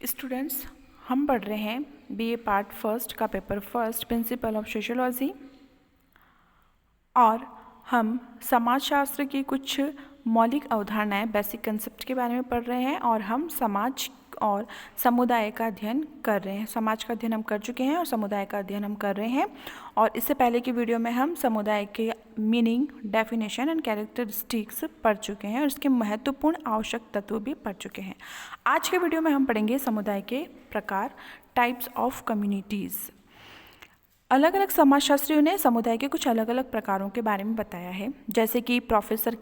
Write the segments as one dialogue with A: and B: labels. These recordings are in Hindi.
A: स्टूडेंट्स, हम पढ़ रहे हैं बीए पार्ट फर्स्ट का paper first principle of sociology और हम समाजशास्त्र की कुछ मौलिक अवधारणाएं बेसिक कंसेप्ट के बारे में पढ़ रहे हैं और हम समाज और समुदाय का अध्ययन कर रहे हैं। समाज का अध्ययन हम कर चुके हैं और समुदाय का अध्ययन हम कर रहे हैं। और इससे पहले की वीडियो में हम समुदाय के मीनिंग, डेफिनेशन एंड कैरेक्टरिस्टिक्स पढ़ चुके हैं और इसके महत्वपूर्ण आवश्यक तत्व भी पढ़ चुके हैं। आज के वीडियो में हम पढ़ेंगे समुदाय के प्रकार, टाइप्स ऑफ कम्युनिटीज़। अलग अलग समाजशास्त्रियों ने समुदाय के कुछ अलग अलग प्रकारों के बारे में बताया है, जैसे कि प्रोफेसर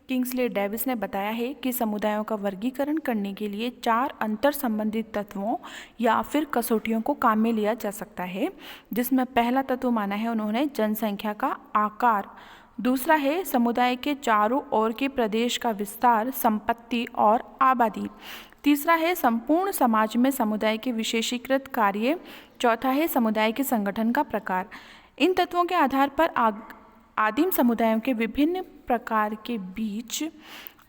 A: किंग्सले डेविस ने बताया है कि समुदायों का वर्गीकरण करने के लिए 4 अंतर संबंधित तत्वों या फिर कसौटियों को काम में लिया जा सकता है, जिसमें पहला तत्व माना है उन्होंने जनसंख्या का आकार, दूसरा है समुदाय के चारों ओर के प्रदेश का विस्तार, संपत्ति और आबादी, तीसरा है संपूर्ण समाज में समुदाय के विशेषीकृत कार्य, चौथा है समुदाय के संगठन का प्रकार। इन तत्वों के आधार पर आदिम समुदायों के विभिन्न प्रकार के बीच,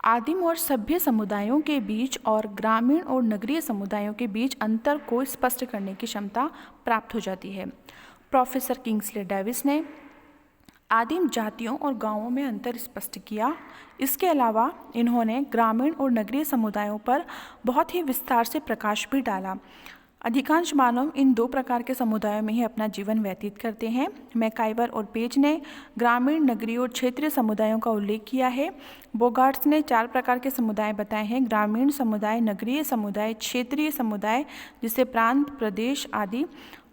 A: आदिम और सभ्य समुदायों के बीच और ग्रामीण और नगरीय समुदायों के बीच अंतर को स्पष्ट करने की क्षमता प्राप्त हो जाती है। प्रोफेसर किंग्सले डेविस ने आदिम जातियों और गांवों में अंतर स्पष्ट किया। इसके अलावा इन्होंने ग्रामीण और नगरीय समुदायों पर बहुत ही विस्तार से प्रकाश भी डाला। अधिकांश मानव इन 2 प्रकार के समुदायों में ही अपना जीवन व्यतीत करते हैं। मैकाइवर और पेज ने ग्रामीण, नगरीय और क्षेत्रीय समुदायों का उल्लेख किया है। बोगार्ट्स ने 4 प्रकार के समुदाय बताए हैं: ग्रामीण समुदाय, नगरीय समुदाय, क्षेत्रीय समुदाय जिसे प्रांत, प्रदेश आदि,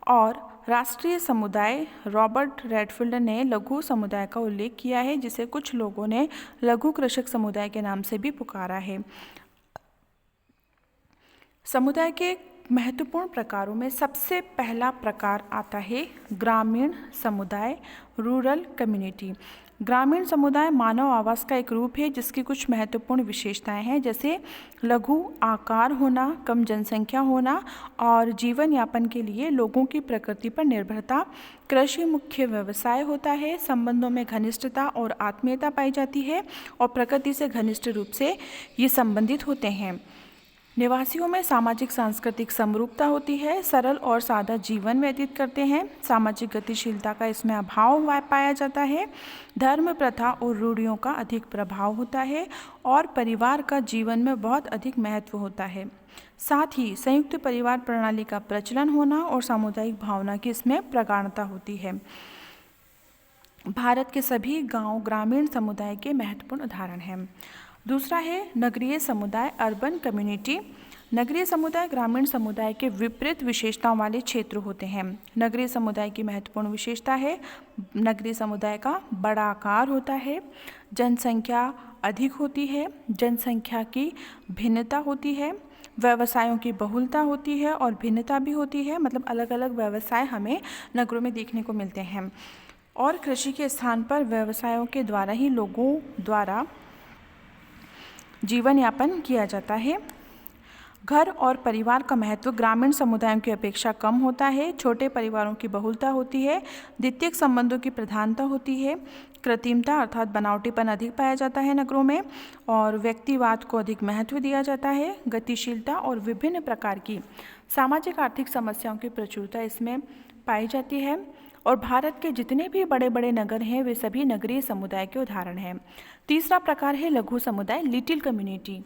A: और राष्ट्रीय समुदाय। रॉबर्ट रेडफील्ड ने लघु समुदाय का उल्लेख किया है, जिसे कुछ लोगों ने लघु कृषक समुदाय के नाम से भी पुकारा है। समुदाय के महत्वपूर्ण प्रकारों में सबसे पहला प्रकार आता है ग्रामीण समुदाय, रूरल कम्युनिटी। ग्रामीण समुदाय मानव आवास का एक रूप है जिसकी कुछ महत्वपूर्ण विशेषताएं हैं, जैसे लघु आकार होना, कम जनसंख्या होना और जीवन यापन के लिए लोगों की प्रकृति पर निर्भरता। कृषि मुख्य व्यवसाय होता है, संबंधों में घनिष्ठता और आत्मीयता पाई जाती है और प्रकृति से घनिष्ठ रूप से ये संबंधित होते हैं। निवासियों में सामाजिक सांस्कृतिक समरूपता होती है, सरल और सादा जीवन व्यतीत करते हैं, सामाजिक गतिशीलता का इसमें अभाव पाया जाता है, धर्म, प्रथा और रूढ़ियों का अधिक प्रभाव होता है और परिवार का जीवन में बहुत अधिक महत्व होता है। साथ ही संयुक्त परिवार प्रणाली का प्रचलन होना और सामुदायिक भावना की इसमें प्रगाढ़ता होती है। भारत के सभी गांव ग्रामीण समुदाय के महत्वपूर्ण उदाहरण हैं। दूसरा है नगरीय समुदाय, अर्बन कम्युनिटी। नगरीय समुदाय ग्रामीण समुदाय के विपरीत विशेषताओं वाले क्षेत्र होते हैं। नगरीय समुदाय की महत्वपूर्ण विशेषता है नगरीय समुदाय का बड़ा आकार होता है, जनसंख्या अधिक होती है, जनसंख्या की भिन्नता होती है, व्यवसायों की बहुलता होती है और भिन्नता भी होती है, मतलब अलग अलग व्यवसाय हमें नगरों में देखने को मिलते हैं और कृषि के स्थान पर व्यवसायों के द्वारा ही लोगों द्वारा जीवन यापन किया जाता है। घर और परिवार का महत्व ग्रामीण समुदायों की अपेक्षा कम होता है, छोटे परिवारों की बहुलता होती है, द्वितीयक संबंधों की प्रधानता होती है, कृत्रिमता अर्थात बनावटीपन अधिक पाया जाता है नगरों में और व्यक्तिवाद को अधिक महत्व दिया जाता है। गतिशीलता और विभिन्न प्रकार की सामाजिक आर्थिक समस्याओं की प्रचुरता इसमें पाई जाती है और भारत के जितने भी बड़े बड़े नगर हैं वे सभी नगरीय समुदाय के उदाहरण हैं। तीसरा प्रकार है लघु समुदाय, लिटिल कम्युनिटी।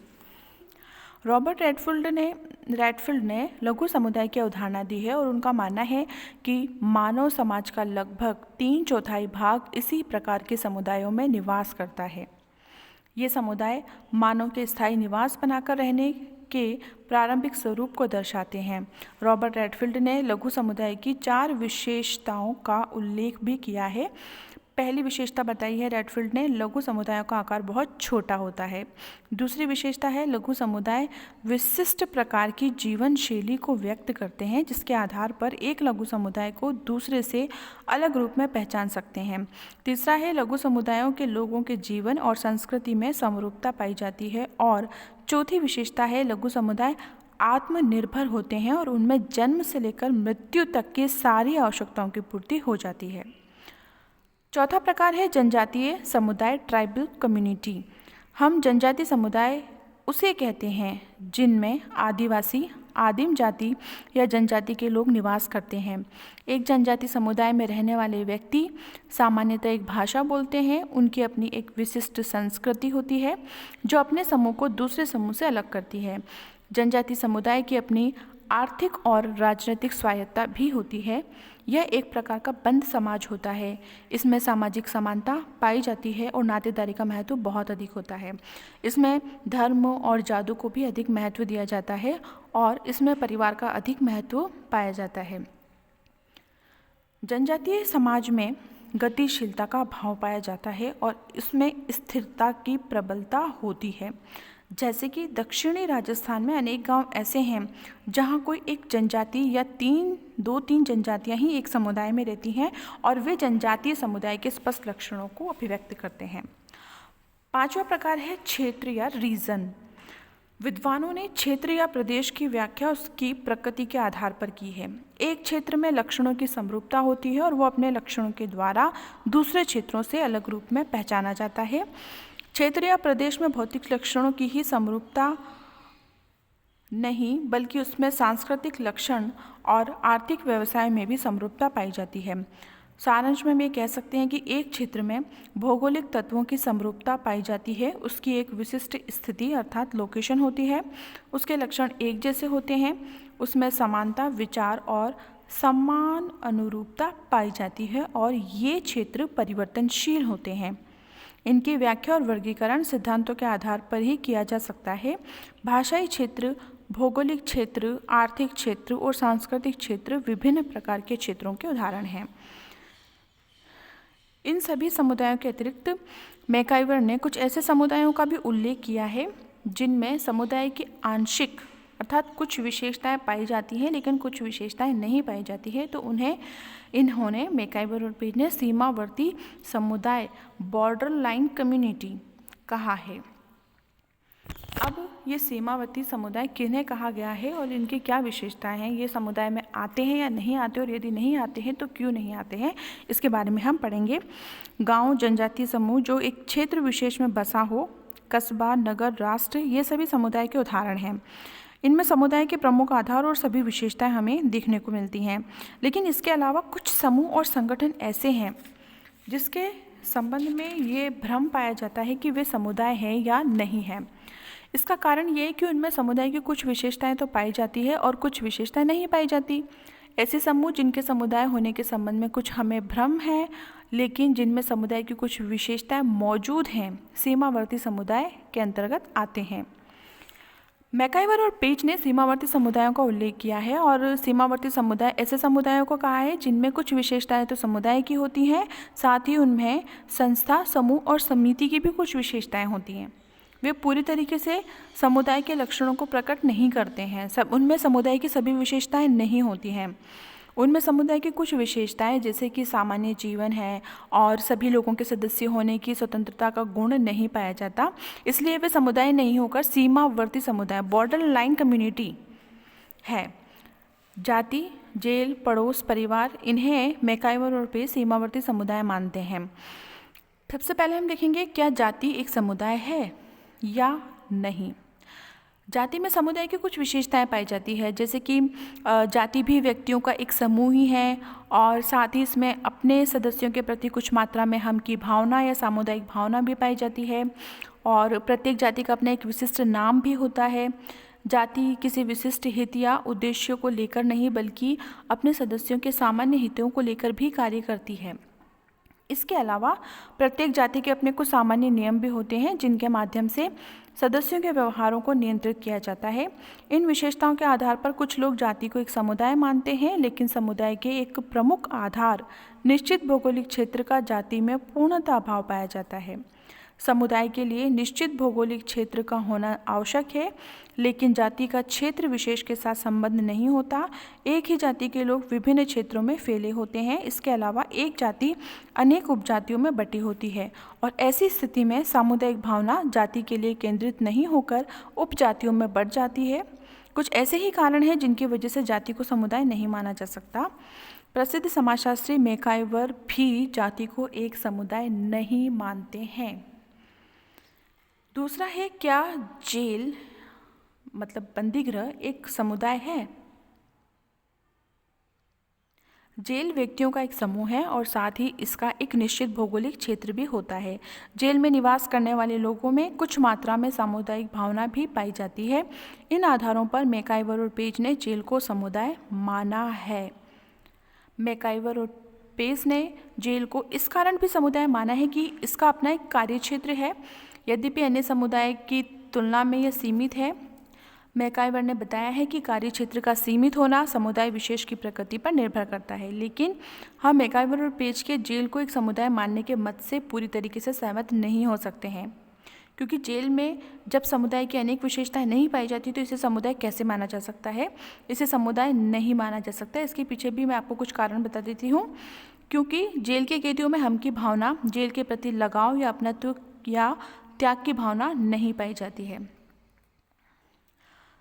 A: रॉबर्ट रेडफील्ड ने लघु समुदाय की अवधारणा दी है और उनका मानना है कि मानव समाज का लगभग 3/4 भाग इसी प्रकार के समुदायों में निवास करता है। ये समुदाय मानव के स्थायी निवास बनाकर रहने के प्रारंभिक स्वरूप को दर्शाते हैं। रॉबर्ट रेडफील्ड ने लघु समुदाय की 4 विशेषताओं का उल्लेख भी किया है। पहली विशेषता बताई है रेडफील्ड ने, लघु समुदायों का आकार बहुत छोटा होता है। दूसरी विशेषता है लघु समुदाय विशिष्ट प्रकार की जीवन शैली को व्यक्त करते हैं, जिसके आधार पर एक लघु समुदाय को दूसरे से अलग रूप में पहचान सकते हैं। तीसरा है लघु समुदायों के लोगों के जीवन और संस्कृति में समरूपता पाई जाती है और चौथी विशेषता है लघु समुदाय आत्मनिर्भर होते हैं और उनमें जन्म से लेकर मृत्यु तक की सारी आवश्यकताओं की पूर्ति हो जाती है। चौथा प्रकार है जनजातीय समुदाय, ट्राइबल कम्युनिटी। हम जनजातीय समुदाय उसे कहते हैं जिनमें आदिवासी, आदिम जाति या जनजाति के लोग निवास करते हैं। एक जनजाति समुदाय में रहने वाले व्यक्ति सामान्यतः एक भाषा बोलते हैं। उनकी अपनी एक विशिष्ट संस्कृति होती है जो अपने समूह को दूसरे समूह से अलग करती है। जनजाति समुदाय की अपनी आर्थिक और राजनीतिक स्वायत्तता भी होती है। यह एक प्रकार का बंद समाज होता है। इसमें सामाजिक समानता पाई जाती है और नातेदारी का महत्व बहुत अधिक होता है। इसमें धर्म और जादू को भी अधिक महत्व दिया जाता है और इसमें परिवार का अधिक महत्व पाया जाता है। जनजातीय समाज में गतिशीलता का भाव पाया जाता है और इसमें स्थिरता की प्रबलता होती है। जैसे कि दक्षिणी राजस्थान में अनेक गांव ऐसे हैं जहां कोई एक जनजाति या दो तीन जनजातियां ही एक समुदाय में रहती हैं और वे जनजातीय समुदाय के स्पष्ट लक्षणों को अभिव्यक्त करते हैं। पांचवा प्रकार है क्षेत्र या रीजन। विद्वानों ने क्षेत्र या प्रदेश की व्याख्या उसकी प्रकृति के आधार पर की है। एक क्षेत्र में लक्षणों की समरूपता होती है और वो अपने लक्षणों के द्वारा दूसरे क्षेत्रों से अलग रूप में पहचाना जाता है। क्षेत्र या प्रदेश में भौतिक लक्षणों की ही समरूपता नहीं बल्कि उसमें सांस्कृतिक लक्षण और आर्थिक व्यवसाय में भी समरूपता पाई जाती है। सारांश में हम ये कह सकते हैं कि एक क्षेत्र में भौगोलिक तत्वों की समरूपता पाई जाती है। उसकी एक विशिष्ट स्थिति अर्थात लोकेशन होती है। उसके लक्षण एक जैसे होते हैं। उसमें समानता, विचार और समान अनुरूपता पाई जाती है और ये क्षेत्र परिवर्तनशील होते हैं। इनकी व्याख्या और वर्गीकरण सिद्धांतों के आधार पर ही किया जा सकता है। भाषाई क्षेत्र, भौगोलिक क्षेत्र, आर्थिक क्षेत्र और सांस्कृतिक क्षेत्र विभिन्न प्रकार के क्षेत्रों के उदाहरण हैं। इन सभी समुदायों के अतिरिक्त मैकाइवर ने कुछ ऐसे समुदायों का भी उल्लेख किया है जिनमें समुदाय की आंशिक अर्थात कुछ विशेषताएं पाई जाती हैं लेकिन कुछ विशेषताएं नहीं पाई जाती है। तो इन्होंने मैकाइवर और पेज ने सीमावर्ती समुदाय, बॉर्डर लाइन कम्युनिटी कहा है। अब ये सीमावर्ती समुदाय किन्हें कहा गया है और इनकी क्या विशेषताएं हैं, ये समुदाय में आते हैं या नहीं आते और यदि नहीं आते हैं तो क्यों नहीं आते हैं, इसके बारे में हम पढ़ेंगे। गांव, जनजातीय समूह जो एक क्षेत्र विशेष में बसा हो, कस्बा, नगर, राष्ट्र, ये सभी समुदाय के उदाहरण हैं। इनमें समुदाय के प्रमुख आधार और सभी विशेषताएं हमें देखने को मिलती हैं। लेकिन इसके अलावा कुछ समूह और संगठन ऐसे हैं जिसके संबंध में ये भ्रम पाया जाता है कि वे समुदाय हैं या नहीं हैं। इसका कारण ये है कि उनमें समुदाय की कुछ विशेषताएं तो पाई जाती है और कुछ विशेषताएं नहीं पाई जाती। ऐसे समूह जिनके समुदाय होने के संबंध में कुछ हमें भ्रम है लेकिन जिनमें समुदाय की कुछ विशेषताएं मौजूद हैं, सीमावर्ती समुदाय के अंतर्गत आते हैं। मैकाइवर और पेज ने सीमावर्ती समुदायों का उल्लेख किया है और सीमावर्ती समुदाय ऐसे समुदायों को कहा है जिनमें कुछ विशेषताएं तो समुदाय की होती हैं, साथ ही उनमें संस्था, समूह और समिति की भी कुछ विशेषताएं होती हैं। वे पूरी तरीके से समुदाय के लक्षणों को प्रकट नहीं करते हैं। उनमें समुदाय की सभी विशेषताएं नहीं होती हैं। उनमें समुदाय की कुछ विशेषताएं जैसे कि सामान्य जीवन है और सभी लोगों के सदस्य होने की स्वतंत्रता का गुण नहीं पाया जाता, इसलिए वे समुदाय नहीं होकर सीमावर्ती समुदाय, बॉर्डर लाइन कम्युनिटी है। जाति, जेल, पड़ोस, परिवार, इन्हें मैकाइवर और पेज सीमावर्ती समुदाय मानते हैं। सबसे पहले हम देखेंगे क्या जाति एक समुदाय है या नहीं। जाति में समुदाय की कुछ विशेषताएं पाई जाती है जैसे कि जाति भी व्यक्तियों का एक समूह ही है और साथ ही इसमें अपने सदस्यों के प्रति कुछ मात्रा में हम की भावना या सामुदायिक भावना भी पाई जाती है और प्रत्येक जाति का अपना एक विशिष्ट नाम भी होता है। जाति किसी विशिष्ट हित या उद्देश्यों को लेकर नहीं बल्कि अपने सदस्यों के सामान्य हितों को लेकर भी कार्य करती है। इसके अलावा प्रत्येक जाति के अपने कुछ सामान्य नियम भी होते हैं जिनके माध्यम से सदस्यों के व्यवहारों को नियंत्रित किया जाता है। इन विशेषताओं के आधार पर कुछ लोग जाति को एक समुदाय मानते हैं लेकिन समुदाय के एक प्रमुख आधार निश्चित भौगोलिक क्षेत्र का जाति में पूर्णतः अभाव पाया जाता है। समुदाय के लिए निश्चित भौगोलिक क्षेत्र का होना आवश्यक है लेकिन जाति का क्षेत्र विशेष के साथ संबंध नहीं होता। एक ही जाति के लोग विभिन्न क्षेत्रों में फैले होते हैं। इसके अलावा एक जाति अनेक उपजातियों में बटी होती है और ऐसी स्थिति में सामुदायिक भावना जाति के लिए केंद्रित नहीं होकर उपजातियों में बढ़ जाती है। कुछ ऐसे ही कारण हैं जिनकी वजह से जाति को समुदाय नहीं माना जा सकता। प्रसिद्ध समाजशास्त्री मैकाइवर भी जाति को एक समुदाय नहीं मानते हैं। दूसरा है, क्या जेल मतलब बंदीगृह एक समुदाय है? जेल व्यक्तियों का एक समूह है और साथ ही इसका एक निश्चित भौगोलिक क्षेत्र भी होता है। जेल में निवास करने वाले लोगों में कुछ मात्रा में सामुदायिक भावना भी पाई जाती है। इन आधारों पर मैकाइवर और पेज ने जेल को समुदाय माना है। मैकाइवर और पेज ने जेल को इस कारण भी समुदाय माना है कि इसका अपना एक कार्यक्षेत्र है, यद्यपि अन्य समुदाय की तुलना में यह सीमित है। मैकाइवर ने बताया है कि कार्यक्षेत्र का सीमित होना समुदाय विशेष की प्रकृति पर निर्भर करता है, लेकिन हम मैकाइवर और पेज के जेल को एक समुदाय मानने के मत से पूरी तरीके से सहमत नहीं हो सकते हैं, क्योंकि जेल में जब समुदाय की अनेक विशेषताएं नहीं पाई जाती तो इसे समुदाय कैसे माना जा सकता है? इसे समुदाय नहीं माना जा सकता। इसके पीछे भी मैं आपको कुछ कारण बता देती हूँ। क्योंकि जेल के कैदियों में हम की भावना, जेल के प्रति लगाव या अपनत्व या त्याग की भावना नहीं पाई जाती है।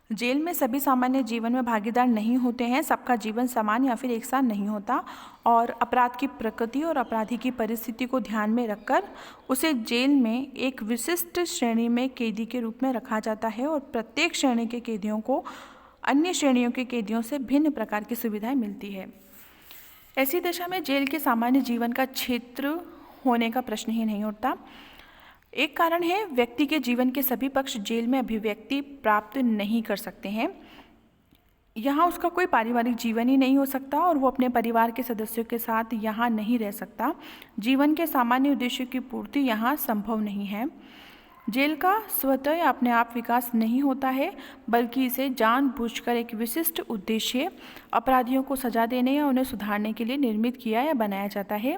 A: जेल में सभी सामान्य जीवन में भागीदार नहीं होते हैं, सबका जीवन समान या फिर एक साथ नहीं होता, और अपराध की प्रकृति और अपराधी की परिस्थिति को ध्यान में रखकर उसे जेल में एक विशिष्ट श्रेणी में कैदी के रूप में रखा जाता है और प्रत्येक श्रेणी के कैदियों को अन्य श्रेणियों के कैदियों से भिन्न प्रकार की सुविधाएं मिलती है। ऐसी दशा में जेल के सामान्य जीवन का क्षेत्र होने का प्रश्न ही नहीं उठता। एक कारण है, व्यक्ति के जीवन के सभी पक्ष जेल में अभिव्यक्ति प्राप्त नहीं कर सकते हैं। यहाँ उसका कोई पारिवारिक जीवन ही नहीं हो सकता और वो अपने परिवार के सदस्यों के साथ यहाँ नहीं रह सकता। जीवन के सामान्य उद्देश्यों की पूर्ति यहाँ संभव नहीं है। जेल का स्वतः या अपने आप विकास नहीं होता है, बल्कि इसे जानबूझकर एक विशिष्ट उद्देश्य, अपराधियों को सजा देने या उन्हें सुधारने के लिए निर्मित किया या बनाया जाता है।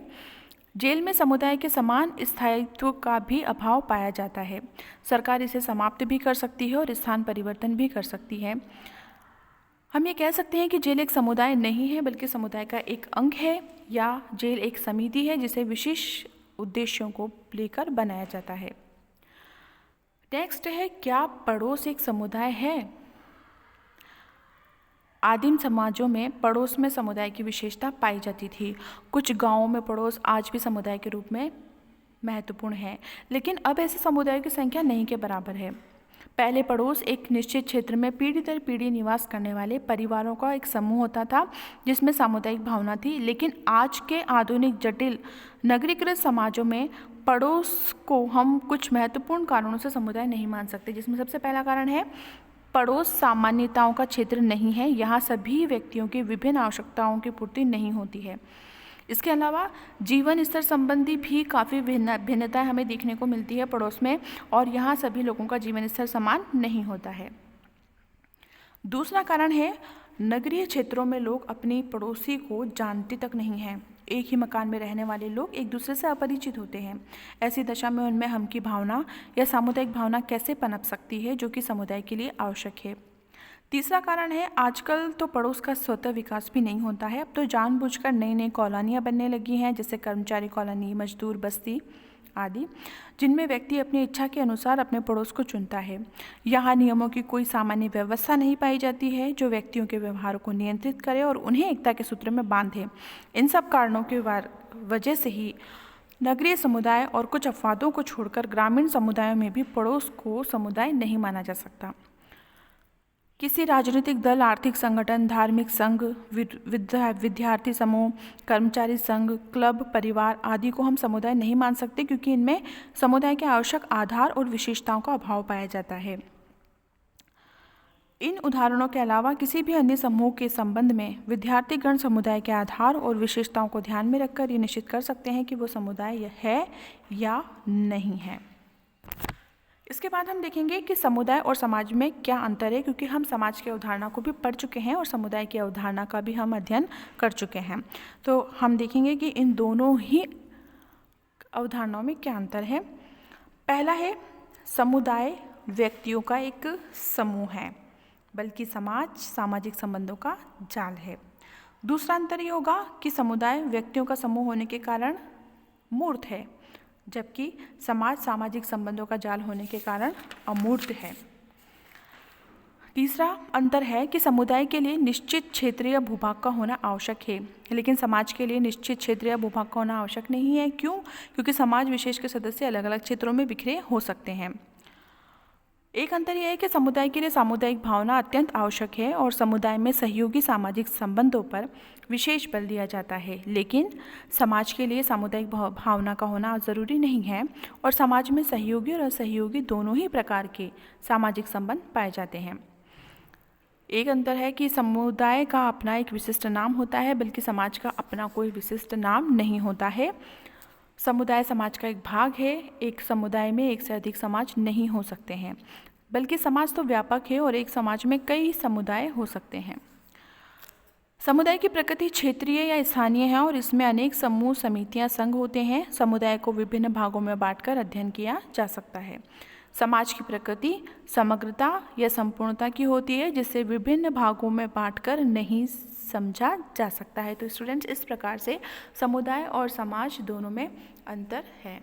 A: जेल में समुदाय के समान स्थायित्व का भी अभाव पाया जाता है। सरकार इसे समाप्त भी कर सकती है और स्थान परिवर्तन भी कर सकती है। हम ये कह सकते हैं कि जेल एक समुदाय नहीं है, बल्कि समुदाय का एक अंग है, या जेल एक समिति है जिसे विशेष उद्देश्यों को लेकर बनाया जाता है। नेक्स्ट है, क्या पड़ोस एक समुदाय है? आदिम समाजों में पड़ोस में समुदाय की विशेषता पाई जाती थी। कुछ गांवों में पड़ोस आज भी समुदाय के रूप में महत्वपूर्ण है, लेकिन अब ऐसे समुदायों की संख्या नहीं के बराबर है। पहले पड़ोस एक निश्चित क्षेत्र में पीढ़ी दर पीढ़ी निवास करने वाले परिवारों का एक समूह होता था जिसमें सामुदायिक भावना थी, लेकिन आज के आधुनिक जटिल नगरीकृत समाजों में पड़ोस को हम कुछ महत्वपूर्ण कारणों से समुदाय नहीं मान सकते, जिसमें सबसे पहला कारण है, पड़ोस सामान्यताओं का क्षेत्र नहीं है। यहाँ सभी व्यक्तियों की विभिन्न आवश्यकताओं की पूर्ति नहीं होती है। इसके अलावा जीवन स्तर संबंधी भी काफ़ी भिन्नताएं हमें देखने को मिलती है पड़ोस में, और यहाँ सभी लोगों का जीवन स्तर समान नहीं होता है। दूसरा कारण है, नगरीय क्षेत्रों में लोग अपने पड़ोसी को जानते तक नहीं हैं। एक ही मकान में रहने वाले लोग एक दूसरे से अपरिचित होते हैं। ऐसी दशा में उनमें हम की भावना या सामुदायिक भावना कैसे पनप सकती है, जो कि समुदाय के लिए आवश्यक है। तीसरा कारण है, आजकल तो पड़ोस का स्वतः विकास भी नहीं होता है। अब तो जानबूझकर नई नई कॉलोनियाँ बनने लगी हैं, जैसे कर्मचारी कॉलोनी, मजदूर बस्ती आदि, जिनमें व्यक्ति अपनी इच्छा के अनुसार अपने पड़ोस को चुनता है। यहाँ नियमों की कोई सामान्य व्यवस्था नहीं पाई जाती है जो व्यक्तियों के व्यवहार को नियंत्रित करे और उन्हें एकता के सूत्र में बांधे। इन सब कारणों की वजह से ही नगरीय समुदाय और कुछ अपवादों को छोड़कर ग्रामीण समुदायों में भी पड़ोस को समुदाय नहीं माना जा सकता। किसी राजनीतिक दल, आर्थिक संगठन, धार्मिक संघ, विद्यार्थी समूह, कर्मचारी संघ, क्लब, परिवार आदि को हम समुदाय नहीं मान सकते, क्योंकि इनमें समुदाय के आवश्यक आधार और विशेषताओं का अभाव पाया जाता है। इन उदाहरणों के अलावा किसी भी अन्य समूह के संबंध में विद्यार्थीगण समुदाय के आधार और विशेषताओं को ध्यान में रखकर ये निश्चित कर सकते हैं कि वो समुदाय है या नहीं है। इसके बाद हम देखेंगे कि समुदाय और समाज में क्या अंतर है, क्योंकि हम समाज की अवधारणा को भी पढ़ चुके हैं और समुदाय की अवधारणा का भी हम अध्ययन कर चुके हैं। तो हम देखेंगे कि इन दोनों ही अवधारणाओं में क्या अंतर है। पहला है, समुदाय व्यक्तियों का एक समूह है, बल्कि समाज सामाजिक संबंधों का जाल है। दूसरा अंतर ये होगा कि समुदाय व्यक्तियों का समूह होने के कारण मूर्त है, जबकि समाज सामाजिक संबंधों का जाल होने के कारण अमूर्त है। तीसरा अंतर है कि समुदाय के लिए निश्चित क्षेत्र या भूभाग का होना आवश्यक है, लेकिन समाज के लिए निश्चित क्षेत्र या भूभाग का होना आवश्यक नहीं है। क्यों? क्योंकि समाज विशेष के सदस्य अलग अलग क्षेत्रों में बिखरे हो सकते हैं। एक अंतर यह है कि समुदाय के लिए सामुदायिक भावना अत्यंत आवश्यक है और समुदाय में सहयोगी सामाजिक संबंधों पर विशेष बल दिया जाता है, लेकिन समाज के लिए सामुदायिक भावना का होना ज़रूरी नहीं है और समाज में सहयोगी और असहयोगी दोनों ही प्रकार के सामाजिक संबंध पाए जाते हैं। एक अंतर है कि समुदाय का अपना एक विशिष्ट नाम होता है, बल्कि समाज का अपना कोई विशिष्ट नाम नहीं होता है। समुदाय समाज का एक भाग है। एक समुदाय में एक से अधिक समाज नहीं हो सकते हैं, बल्कि समाज तो व्यापक है और एक समाज में कई समुदाय हो सकते हैं। समुदाय की प्रकृति क्षेत्रीय या स्थानीय है और इसमें अनेक समूह, समितियां, संघ होते हैं। समुदाय को विभिन्न भागों में बांटकर अध्ययन किया जा सकता है। समाज की प्रकृति समग्रता या संपूर्णता की होती है, जिसे विभिन्न भागों में बांटकर नहीं समझा जा सकता है। तो स्टूडेंट्स, इस प्रकार से समुदाय और समाज दोनों में अंतर है।